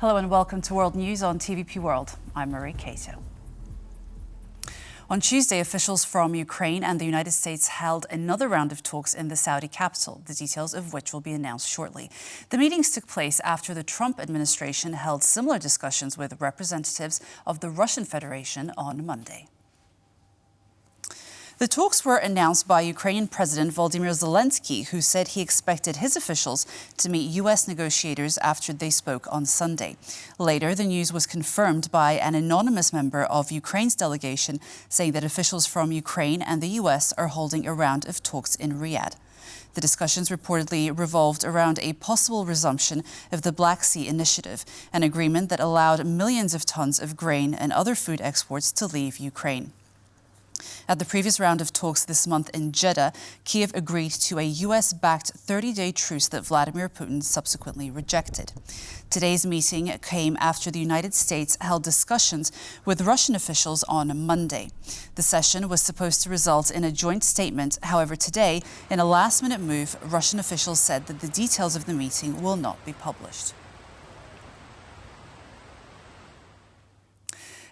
Hello and welcome to World News on TVP World. I'm Marie Cato. On Tuesday, officials from Ukraine and the United States held another round of talks in the Saudi capital, the details of which will be announced shortly. The meetings took place after the Trump administration held similar discussions with representatives of the Russian Federation on Monday. The talks were announced by Ukrainian President Volodymyr Zelensky, who said he expected his officials to meet U.S. negotiators after they spoke on Sunday. Later, the news was confirmed by an anonymous member of Ukraine's delegation, saying that officials from Ukraine and the U.S. are holding a round of talks in Riyadh. The discussions reportedly revolved around a possible resumption of the Black Sea Initiative, an agreement that allowed millions of tons of grain and other food exports to leave Ukraine. At the previous round of talks this month in Jeddah, Kiev agreed to a U.S.-backed 30-day truce that Vladimir Putin subsequently rejected. Today's meeting came after the United States held discussions with Russian officials on Monday. The session was supposed to result in a joint statement. However, today, in a last-minute move, Russian officials said that the details of the meeting will not be published.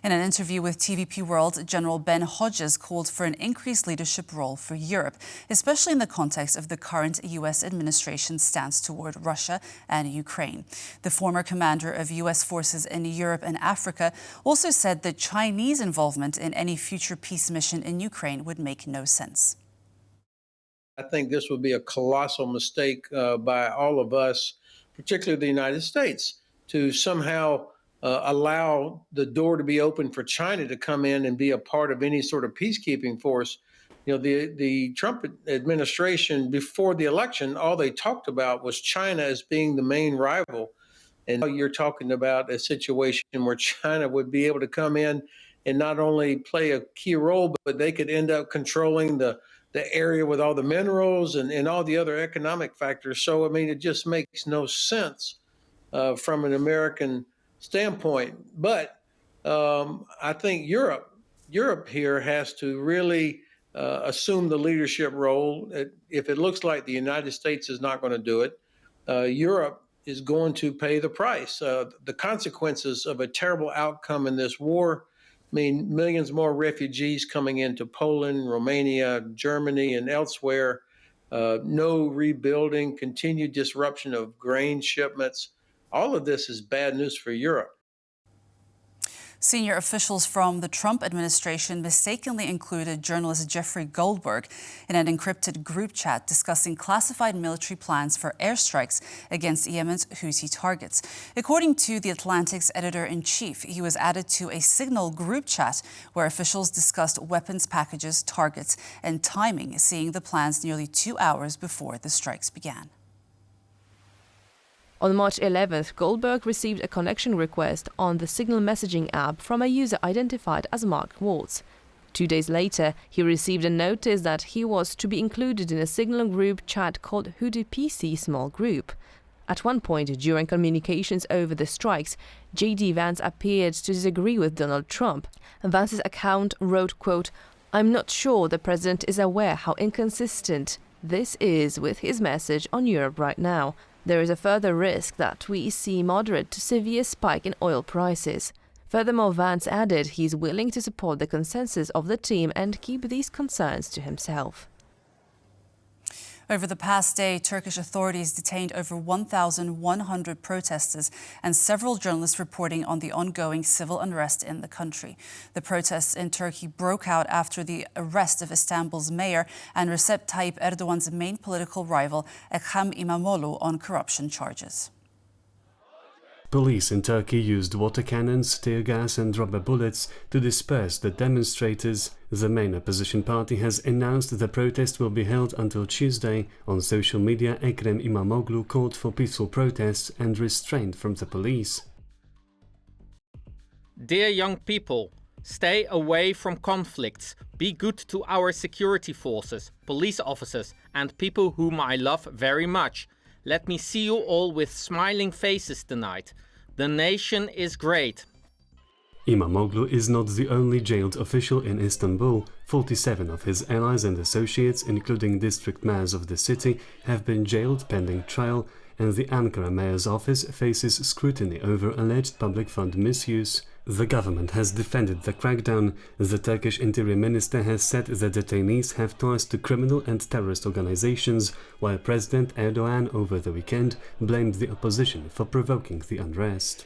In an interview with TVP World, General Ben Hodges called for an increased leadership role for Europe, especially in the context of the current U.S. administration's stance toward Russia and Ukraine. The former commander of U.S. forces in Europe and Africa also said that Chinese involvement in any future peace mission in Ukraine would make no sense. I think this would be a colossal mistake by all of us, particularly the United States, to somehow allow the door to be open for China to come in and be a part of any sort of peacekeeping force. You know, the Trump administration before the election, all they talked about was China as being the main rival. And now you're talking about a situation where China would be able to come in and not only play a key role, but they could end up controlling the area with all the minerals and all the other economic factors. So, I mean, it just makes no sense from an American standpoint. But I think Europe here has to really assume the leadership role. If it looks like the United States is not going to do it, Europe is going to pay the price. The consequences of a terrible outcome in this war mean millions more refugees coming into Poland, Romania, Germany, and elsewhere, no rebuilding, continued disruption of grain shipments. All of this is bad news for Europe. Senior officials from the Trump administration mistakenly included journalist Jeffrey Goldberg in an encrypted group chat discussing classified military plans for airstrikes against Yemen's Houthi targets. According to The Atlantic's editor-in-chief, he was added to a Signal group chat where officials discussed weapons packages, targets, and timing, seeing the plans nearly 2 hours before the strikes began. On March 11th, Goldberg received a connection request on the Signal messaging app from a user identified as Mark Waltz. 2 days later, he received a notice that he was to be included in a Signal group chat called Houthi PC Small Group. At one point during communications over the strikes, J.D. Vance appeared to disagree with Donald Trump. Vance's account wrote, quote, "I'm not sure the president is aware how inconsistent this is with his message on Europe right now. There is a further risk that we see moderate to severe spike in oil prices." Furthermore, Vance added he's willing to support the consensus of the team and keep these concerns to himself. Over the past day, Turkish authorities detained over 1,100 protesters and several journalists reporting on the ongoing civil unrest in the country. The protests in Turkey broke out after the arrest of Istanbul's mayor and Recep Tayyip Erdogan's main political rival, Ekrem İmamoğlu, on corruption charges. Police in Turkey used water cannons, tear gas and rubber bullets to disperse the demonstrators. The main opposition party has announced the protest will be held until Tuesday. On social media, Ekrem İmamoğlu called for peaceful protests and restraint from the police. Dear young people, stay away from conflicts. Be good to our security forces, police officers and people whom I love very much. Let me see you all with smiling faces tonight. The nation is great. İmamoğlu is not the only jailed official in Istanbul. 47 of his allies and associates, including district mayors of the city, have been jailed pending trial. and the Ankara mayor's office faces scrutiny over alleged public fund misuse. The government has defended the crackdown. The Turkish interior minister has said the detainees have ties to criminal and terrorist organizations, while President Erdogan over the weekend blamed the opposition for provoking the unrest.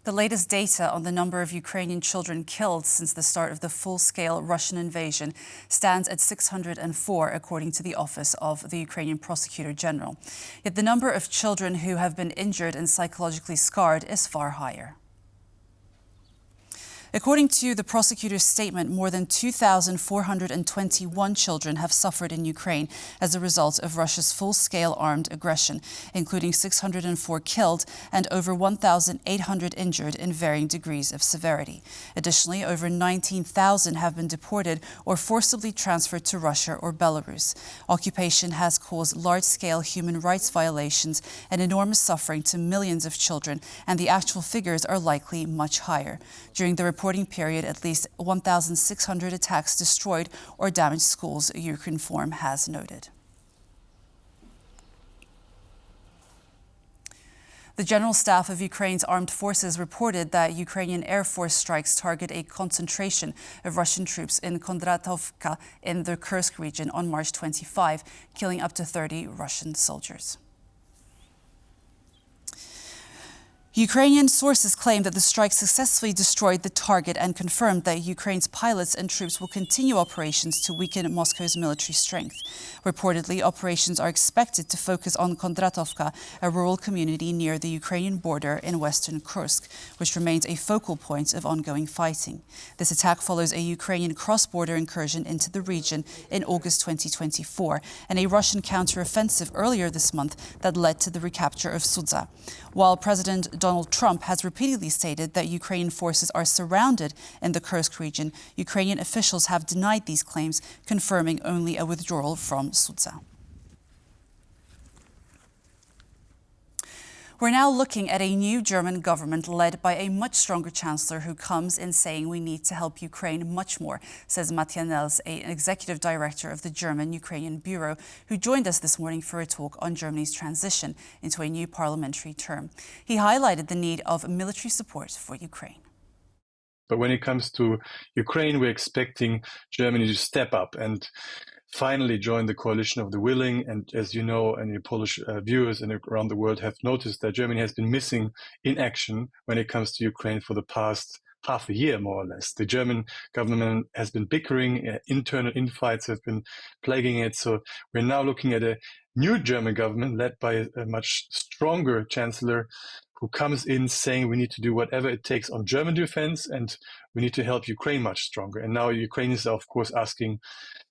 The latest data on the number of Ukrainian children killed since the start of the full-scale Russian invasion stands at 604, according to the Office of the Ukrainian Prosecutor General. Yet the number of children who have been injured and psychologically scarred is far higher. According to the prosecutor's statement, more than 2,421 children have suffered in Ukraine as a result of Russia's full-scale armed aggression, including 604 killed and over 1,800 injured in varying degrees of severity. Additionally, over 19,000 have been deported or forcibly transferred to Russia or Belarus. Occupation has caused large-scale human rights violations and enormous suffering to millions of children, and the actual figures are likely much higher. During the reporting period, at least 1,600 attacks destroyed or damaged schools, Ukrinform has noted. The General Staff of Ukraine's armed forces reported that Ukrainian Air Force strikes target a concentration of Russian troops in Kondratovka in the Kursk region on March 25, killing up to 30 Russian soldiers. Ukrainian sources claim that the strike successfully destroyed the target and confirmed that Ukraine's pilots and troops will continue operations to weaken Moscow's military strength. Reportedly, operations are expected to focus on Kondratovka, a rural community near the Ukrainian border in western Kursk, which remains a focal point of ongoing fighting. This attack follows a Ukrainian cross-border incursion into the region in August 2024 and a Russian counter-offensive earlier this month that led to the recapture of Sudza. While President Donald Trump has repeatedly stated that Ukrainian forces are surrounded in the Kursk region, Ukrainian officials have denied these claims, confirming only a withdrawal from Sudza. We're now looking at a new German government led by a much stronger chancellor who comes in saying we need to help Ukraine much more, says Matthias Nels, an executive director of the German-Ukrainian Bureau, who joined us this morning for a talk on Germany's transition into a new parliamentary term. He highlighted the need of military support for Ukraine. But when it comes to Ukraine, we're expecting Germany to step up and finally join the coalition of the willing. And as you know, and your Polish viewers and around the world have noticed that Germany has been missing in action when it comes to Ukraine for the past half a year, more or less. The German government has been bickering, internal infights have been plaguing it. So we're now looking at a new German government led by a much stronger chancellor who comes in saying we need to do whatever it takes on German defense and we need to help Ukraine much stronger. And now Ukrainians are, of course, asking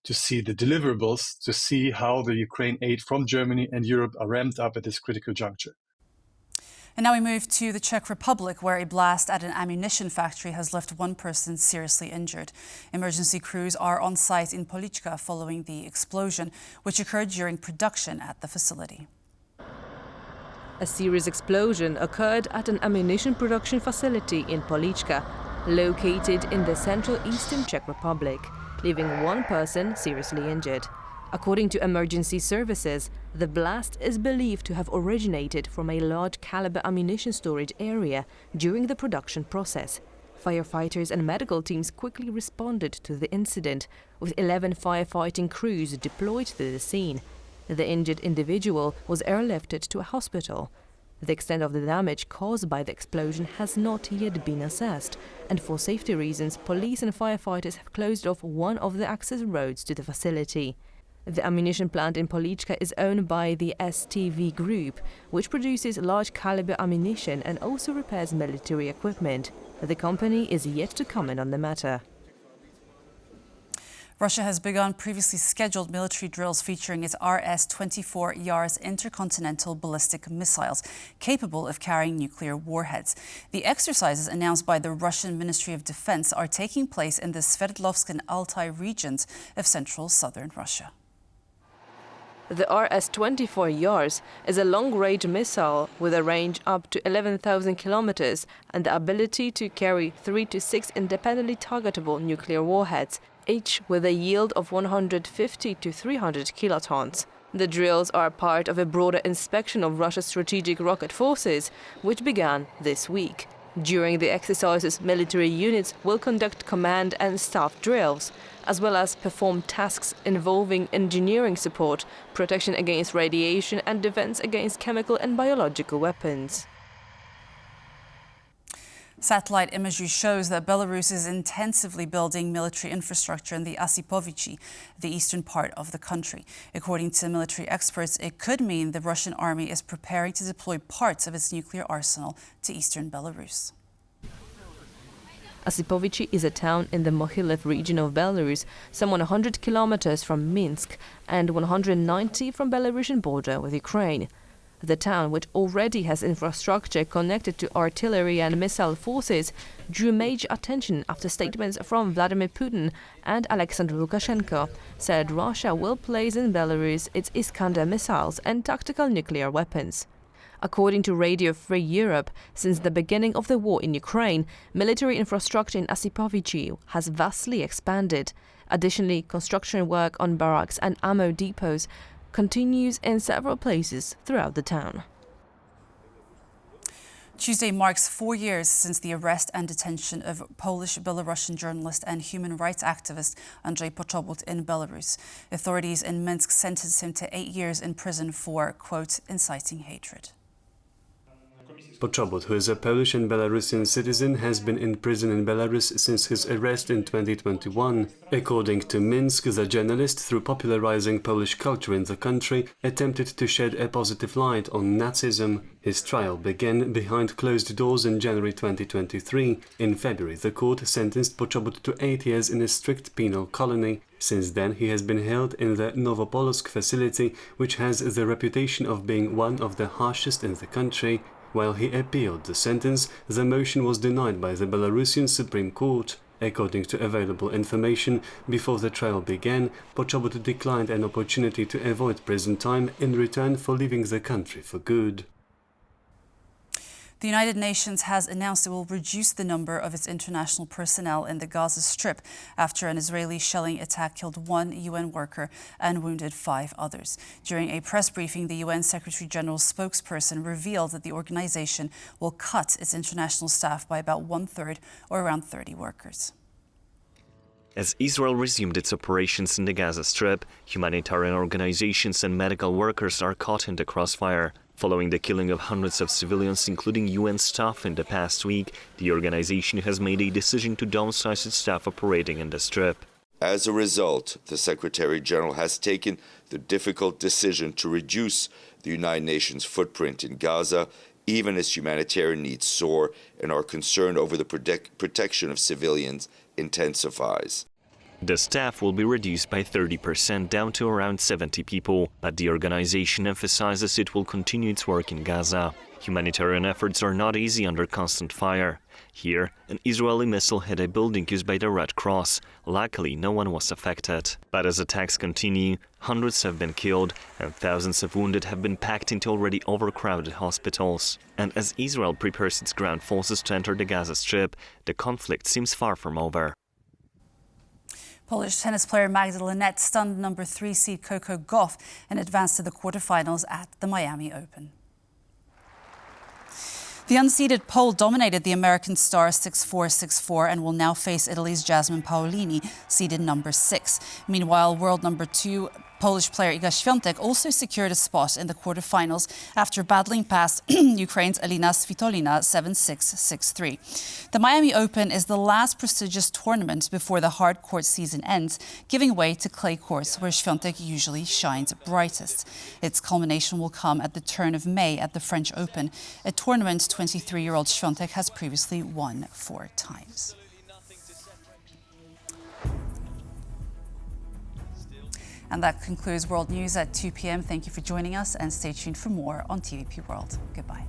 to see the deliverables, to see how the Ukraine aid from Germany and Europe are ramped up at this critical juncture. And now we move to the Czech Republic, where a blast at an ammunition factory has left one person seriously injured. Emergency crews are on site in Polička following the explosion, which occurred during production at the facility. A serious explosion occurred at an ammunition production facility in Polička, located in the central eastern Czech Republic, leaving one person seriously injured. According to emergency services, the blast is believed to have originated from a large-caliber ammunition storage area during the production process. Firefighters and medical teams quickly responded to the incident, with 11 firefighting crews deployed to the scene. The injured individual was airlifted to a hospital. The extent of the damage caused by the explosion has not yet been assessed, and for safety reasons, police and firefighters have closed off one of the access roads to the facility. The ammunition plant in Polička is owned by the STV Group, which produces large-caliber ammunition and also repairs military equipment. The company is yet to comment on the matter. Russia has begun previously scheduled military drills featuring its RS-24 Yars intercontinental ballistic missiles, capable of carrying nuclear warheads. The exercises announced by the Russian Ministry of Defense are taking place in the Sverdlovsk and Altai regions of central southern Russia. The RS-24 Yars is a long-range missile with a range up to 11,000 kilometers and the ability to carry 3 to 6 independently targetable nuclear warheads, each with a yield of 150 to 300 kilotons. The drills are part of a broader inspection of Russia's strategic rocket forces, which began this week. During the exercises, military units will conduct command and staff drills, as well as perform tasks involving engineering support, protection against radiation and defense against chemical and biological weapons. Satellite imagery shows that Belarus is intensively building military infrastructure in the Asipovichi, the eastern part of the country. According to military experts, it could mean the Russian army is preparing to deploy parts of its nuclear arsenal to eastern Belarus. Asipovichi is a town in the Mohilev region of Belarus, some 100 kilometers from Minsk and 190 from Belarusian border with Ukraine. The town, which already has infrastructure connected to artillery and missile forces, drew major attention after statements from Vladimir Putin and Alexander Lukashenko said Russia will place in Belarus its Iskander missiles and tactical nuclear weapons. According to Radio Free Europe, since the beginning of the war in Ukraine, military infrastructure in Asipovichi has vastly expanded. Additionally, construction work on barracks and ammo depots continues in several places throughout the town. Tuesday marks 4 years since the arrest and detention of Polish-Belarusian journalist and human rights activist Andrzej Poczobut in Belarus. Authorities in Minsk sentenced him to 8 years in prison for, quote, inciting hatred. Poczobut, who is a Polish and Belarusian citizen, has been in prison in Belarus since his arrest in 2021. According to Minsk, the journalist, through popularizing Polish culture in the country, attempted to shed a positive light on Nazism. His trial began behind closed doors in January 2023. In February, the court sentenced Poczobut to 8 years in a strict penal colony. Since then, he has been held in the Novopolsk facility, which has the reputation of being one of the harshest in the country. While he appealed the sentence, the motion was denied by the Belarusian Supreme Court. According to available information, before the trial began, Poczobut declined an opportunity to avoid prison time in return for leaving the country for good. The United Nations has announced it will reduce the number of its international personnel in the Gaza Strip after an Israeli shelling attack killed 1 UN worker and wounded 5 others. During a press briefing, the UN Secretary-General's spokesperson revealed that the organization will cut its international staff by about 1/3, or around 30 workers. As Israel resumed its operations in the Gaza Strip, humanitarian organizations and medical workers are caught in the crossfire. Following the killing of hundreds of civilians, including UN staff, in the past week, the organization has made a decision to downsize its staff operating in the Strip. As a result, the Secretary-General has taken the difficult decision to reduce the United Nations footprint in Gaza, even as humanitarian needs soar and our concern over the protection of civilians intensifies. The staff will be reduced by 30%, down to around 70 people, but the organization emphasizes it will continue its work in Gaza. Humanitarian efforts are not easy under constant fire. Here, an Israeli missile hit a building used by the Red Cross. Luckily, no one was affected. But as attacks continue, hundreds have been killed and thousands of wounded have been packed into already overcrowded hospitals. And as Israel prepares its ground forces to enter the Gaza Strip, the conflict seems far from over. Polish tennis player Magda Linette stunned number 3 seed Coco Gauff and advanced to the quarterfinals at the Miami Open. The unseeded Pole dominated the American star 6-4, 6-4 and will now face Italy's Jasmine Paolini, seeded number 6. Meanwhile, world number 2 Polish player Iga Świątek also secured a spot in the quarterfinals after battling past Ukraine's Elina Svitolina 7-6, 6-3. The Miami Open is the last prestigious tournament before the hard court season ends, giving way to clay courts where Świątek usually shines brightest. Its culmination will come at the turn of May at the French Open, a tournament 23-year-old Świątek has previously won 4 times. And that concludes World News at 2 p.m. Thank you for joining us and stay tuned for more on TVP World. Goodbye.